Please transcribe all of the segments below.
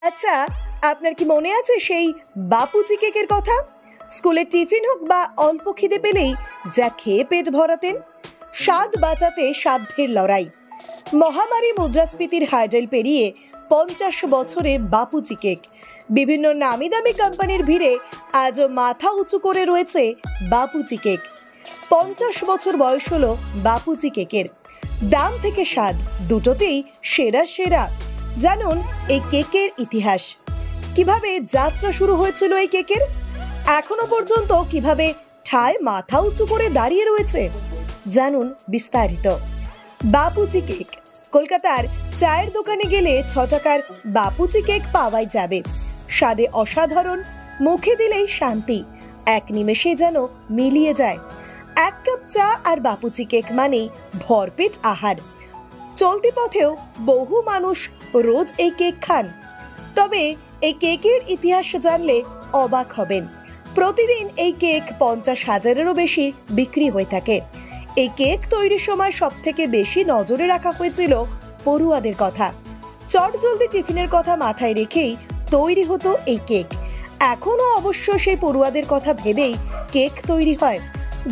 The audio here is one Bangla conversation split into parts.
আচ্ছা, আপনার কি মনে আছে সেই বাপুজি কেকের কথা? স্কুলে টিফিন হোক বা অল্প খিদে পেলেই যা খেয়ে পেট ভরাতেন। স্বাদ বাঁচাতে সাধ্যের লড়াই। মহামারী মুদ্রাস্ফীতির হার্ডেল পেরিয়ে 50 বছরে বাপুজি কেক। বিভিন্ন নামি দামি কোম্পানির ভিড়ে আজও মাথা উঁচু করে রয়েছে বাপুজি কেক। 50 বছর বয়স হলো বাপুজি কেকের। দাম থেকে স্বাদ দুটোতেই সেরা সেরা। জানুন এই কেকের ইতিহাস, কিভাবে যাত্রা শুরু হয়েছিল এই কেকের, এখনো পর্যন্ত কিভাবে ঠায় মাথা উঁচু করে দাঁড়িয়ে রয়েছে। জানুন বিস্তারিত। বাপুজি কেক। কলকাতার চায়ের দোকানে গেলে 6 টাকার বাপুজি কেক পাওয়াই যাবে। স্বাদে অসাধারণ, মুখে দিলেই শান্তি, এক নিমেষে যেন মিলিয়ে যায়। 1 কাপ চা আর বাপুজি কেক মানেই ভরপেট আহার। চলতি পথেও বহু মানুষ রোজ এই কেক খান। তবে এই কেকের ইতিহাস জানলে অবাক হবেন। প্রতিদিন এই কেক 50,000-এরও বেশি বিক্রি হয়ে থাকে। এই কেক তৈরির সময় সব থেকে বেশি নজরে রাখা হয়েছিল পড়ুয়াদের কথা। চটজলদি টিফিনের কথা মাথায় রেখেই তৈরি হতো এই কেক। এখনো অবশ্য সেই পড়ুয়াদের কথা ভেবেই কেক তৈরি হয়,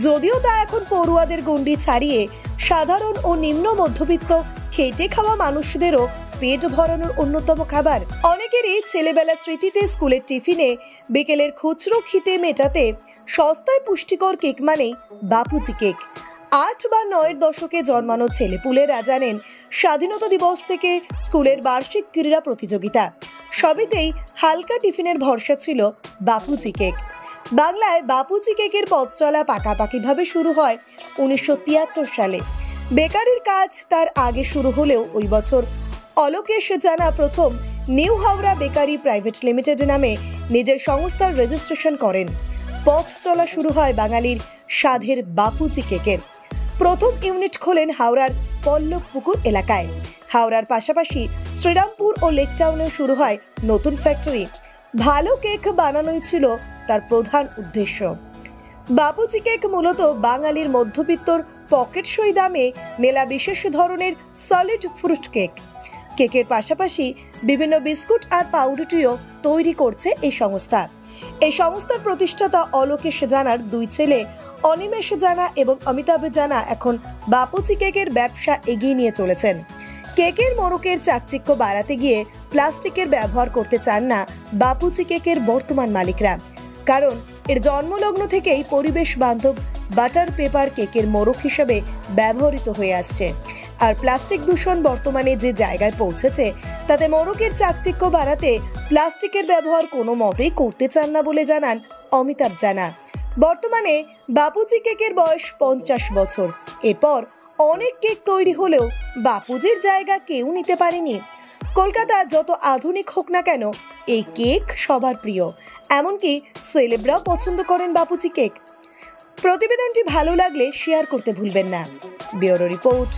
যদিও তা এখন পড়ুয়াদের গণ্ডি ছাড়িয়ে সাধারণ ও নিম্ন মধ্যবিত্ত খেটে খাওয়া মানুষদেরও পেট ভরানোর অন্যতম খাবার। অনেকেরই ছেলেবেলা স্মৃতিতে স্কুলের টিফিনে বিকেলের খুচরো খিদে মেটাতে সস্তায় পুষ্টিকর কেক মানেই বাপুজি কেক। 8 বা 9-এর দশকে জন্মানো ছেলেপুলেরা জানেন স্বাধীনতা দিবস থেকে স্কুলের বার্ষিক ক্রীড়া প্রতিযোগিতা, সবেতেই হালকা টিফিনের ভরসা ছিল বাপুজি কেক। বাংলায় বাপুজি কেকের পথ চলা পাকাপাকিভাবে শুরু হয় 1973 সালে। বেকারির কাজ তার আগে শুরু হলেও ওই বছর অলোকেশ জানা প্রথম new Howrah bakery private limited নামে নিজের সংস্থার রেজিস্ট্রেশন করেন। পথ চলা শুরু হয় বাঙালির স্বাদের বাপুজি কেকের। প্রথম ইউনিট খোলেন হাওড়ার পল্লবপুকুর এলাকায়। হাওড়ার পাশাপাশি শ্রীরামপুর ও লেকটাউনেও শুরু হয় নতুন ফ্যাক্টরি। ভালো কেক বানানোই ছিল তার প্রধান উদ্দেশ্য। বাপুজি কেক মূলত বাঙালির মধ্যবিত্তর পকেটসই দামে মেলা বিশেষ ধরনের সলিড ফ্রুট কেক। কেকের পাশাপাশি বিভিন্ন বিস্কুট আর পাউরুটিও তৈরি করছে এই সংস্থা। এই সংস্থার প্রতিষ্ঠাতা অলোকেশ জানার 2 ছেলে অনিমেষ জানা এবং অমিতাভ জানা এখন বাপুজি কেকের ব্যবসা এগিয়ে নিয়ে চলেছেন। কেকের মোড়কের চাকচিক্য বাড়াতে গিয়ে প্লাস্টিকের ব্যবহার করতে চান না বাপুজি কেকের বর্তমান মালিকরা, কারণ এর জন্মলগ্ন থেকেই পরিবেশ বান্ধব বাটার পেপার কেকের মোড়ক হিসেবে ব্যবহৃত হয়ে আসছে। আর প্লাস্টিক দূষণ বর্তমানে যে জায়গায় পৌঁছেছে, তাতে মোড়কের চাকচিক্য বাড়াতে প্লাস্টিকের ব্যবহার কোনো মতেই করতে চান না বলে জানান অমিতাভ জানা। বর্তমানে বাপুজি কেকের বয়স 50 বছর। এরপর অনেক কেক তৈরি হলেও বাপুজির জায়গা কেউ নিতে পারেনি। কলকাতা যত আধুনিক হোক না কেন, এই কেক সবার প্রিয়, এমনকি সেলেবরাও পছন্দ করেন বাপুজি কেক। প্রতিবেদনটি ভালো লাগলে শেয়ার করতে ভুলবেন না। ব্যুরো রিপোর্ট,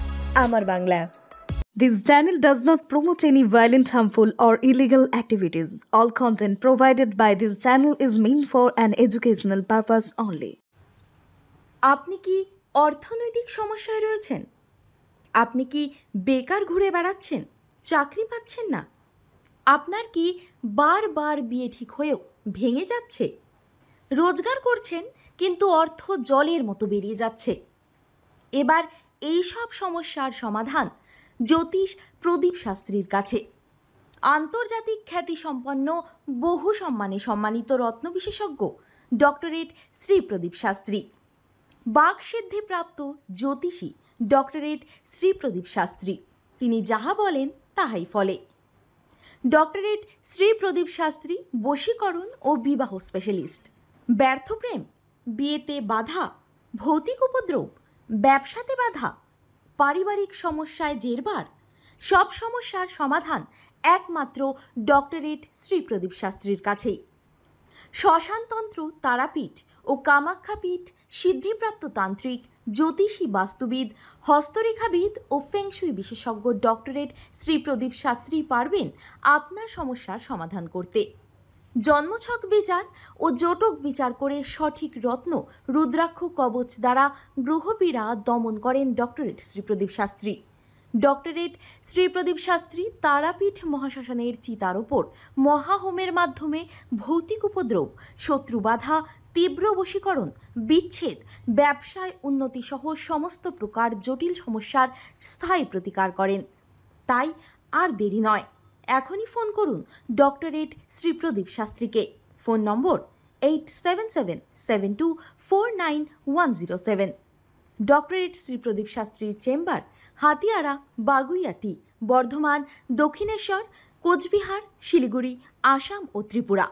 আমার Bangla. This channel does not promote any violent, harmful, or illegal activities. All content provided by this channel is meant for an educational purpose only. আপনি কি অর্থনৈতিক সমস্যায় রয়েছেন? আপনি কি বেকার ঘুরে বেড়াচ্ছেন, চাকরি পাচ্ছেন না? আপনার কি বারবার বিয়ে ঠিক হয়েও ভেঙে যাচ্ছে? রোজগার করছেন কিন্তু অর্থ জলের মতো বেরিয়ে যাচ্ছে। এবার এই সব সমস্যার সমাধান জ্যোতিষ প্রদীপ শাস্ত্রীর কাছে। আন্তর্জাতিক খ্যাতিসম্পন্ন বহু সম্মানে সম্মানিত রত্ন বিশেষজ্ঞ ডক্টরেট শ্রী প্রদীপ শাস্ত্রী, বাকসিদ্ধিপ্রাপ্ত জ্যোতিষী ডক্টরেট শ্রী প্রদীপ শাস্ত্রী। তিনি যাহা বলেন তাহাই ফলে। ডক্টরেট শ্রী প্রদীপ শাস্ত্রী বশীকরণ ও বিবাহ স্পেশালিস্ট। ব্যর্থ প্রেম, বিয়েতে বাধা, ভৌতিক উপদ্রব, ব্যবসাতে বাধা, পারিবারিক সমস্যায় জেরবার, সব সমস্যার সমাধান একমাত্র ডক্টরেট শ্রী প্রদীপ শাস্ত্রীর কাছেই। শ্মশানতন্ত্র, তারাপীঠ ও কামাখ্যাপীঠ, সিদ্ধিপ্রাপ্ত তান্ত্রিক, জ্যোতিষী, বাস্তুবিদ, হস্তরেখাবিদ ও ফেংশুই বিশেষজ্ঞ ডক্টরেট শ্রী প্রদীপ শাস্ত্রী পারবেন আপনার সমস্যার সমাধান করতে। জন্মছক বিচার ও জটক বিচার করে সঠিক রত্ন রুদ্রাক্ষ কবচ দ্বারা গ্রহপীড়া দমন করেন ডক্টরেট শ্রী প্রদীপ শাস্ত্রী। ডক্টরেট শ্রী প্রদীপ শাস্ত্রী তারাপীঠ মহাশ্মশানের চিতার ওপর মহাহোমের মাধ্যমে ভৌতিক উপদ্রব, শত্রু বাধা, তীব্র বশীকরণ, বিচ্ছেদ, ব্যবসায় উন্নতি সহ সমস্ত প্রকার জটিল সমস্যার স্থায়ী প্রতিকার করেন। তাই আর দেরি নয়, এখনই ফোন করুন ডক্টরেট শ্রী প্রদীপ শাস্ত্রীকে। Phone number 8777249107। Doctorate Shri Pradeep শাস্ত্রীর চেম্বার হাতিয়াড়া, বাগুইয়াটি, বর্ধমান, দক্ষিণেশ্বর, কোচবিহার, শিলিগুড়ি, আসাম ও ত্রিপুরা।